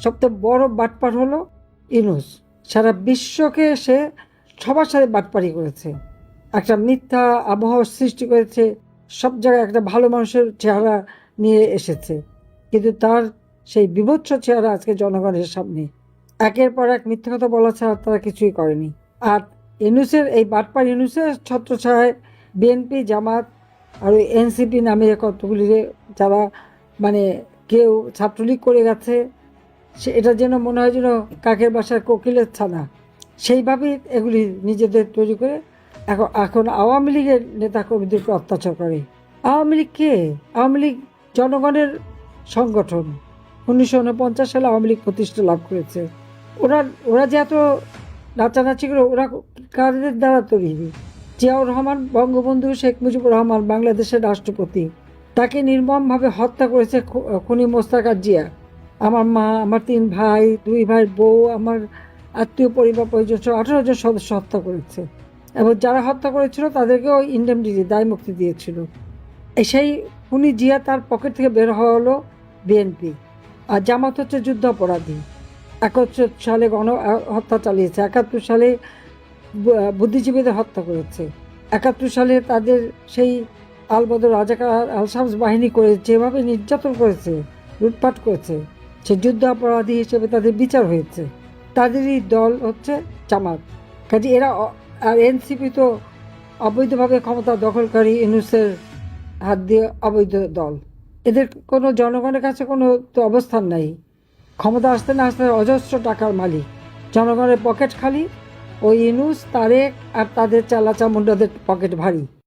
সবচেয়ে বড় বাটপার হলো ইউনূস। সারা বিশ্বকে সে সবার সাথে বাটপারি করেছে, একটা মিথ্যা আবহাওয়ার সৃষ্টি করেছে, সব জায়গায় একটা ভালো মানুষের চেহারা নিয়ে এসেছে, কিন্তু তার সেই বিভৎস চেহারা আজকে জনগণের সামনে। একের পর এক মিথ্যা কথা বলা ছাড়া তারা কিছুই করেনি। আর ইউনূসের এই বাটপার ইউনূসের ছত্রছায়ায় বিএনপি, জামাত আর ওই এনসিপি নামে কতগুলি যারা মানে কেউ ছাত্রলীগ করে গেছে, সে এটা যেন মনে হয় যেন কাকের বাসায় কোকিলের ছানা, সেইভাবেই এগুলি নিজেদের তৈরি করে এখন আওয়ামী লীগের নেতাকর্মীদেরকে অত্যাচার করে। আওয়ামী লীগ কে? আওয়ামী লীগ জনগণের সংগঠন। 1949 সালে আওয়ামী লীগ প্রতিষ্ঠা লাভ করেছে। ওরা যে এত নাচানাচি করে, ওরা কাদের দ্বারা তৈরি? জিয়াউর রহমান, বঙ্গবন্ধু শেখ মুজিবুর রহমান, বাংলাদেশের রাষ্ট্রপতি, তাকে নির্মমভাবে হত্যা করেছে খুনি মোস্তাক জিয়া। আমার মা, আমার 3 ভাই, 2 ভাই বউ, আমার আত্মীয় পরিবার পরিজন 18 জন সদস্য হত্যা করেছে, এবং যারা হত্যা করেছিল তাদেরকেও ইন্ডেমনিটি, দায় মুক্তি দিয়েছিল। সেই খুনি জিয়া, তার পকেট থেকে বের হওয়া হলো বিএনপি। আর জামাত হচ্ছে যুদ্ধ অপরাধী। 71 সালে হত্যা চালিয়েছে, 71 সালে বুদ্ধিজীবীদের হত্যা করেছে, 71 সালে তাদের সেই আলবদর রাজাকার আল শামস বাহিনী করে যেভাবে নির্যাতন করেছে, লুটপাট করেছে, সে যুদ্ধ অপরাধী হিসেবে তাদের বিচার হয়েছে। তাদেরই দল হচ্ছে জামাত। কাজে এরা, আর এনসিপি তো অবৈধভাবে ক্ষমতা দখলকারী ইউনূসের হাত দিয়ে অবৈধ দল। এদের কোনো জনগণের কাছে কোনো তো অবস্থান নাই। ক্ষমতা আসতে না আসতে অজস্র টাকার মালিক, জনগণের পকেট খালি। ওই ইউনূস, তারেক আর তাদের চালা চামুন্ডাদের পকেট ভারী।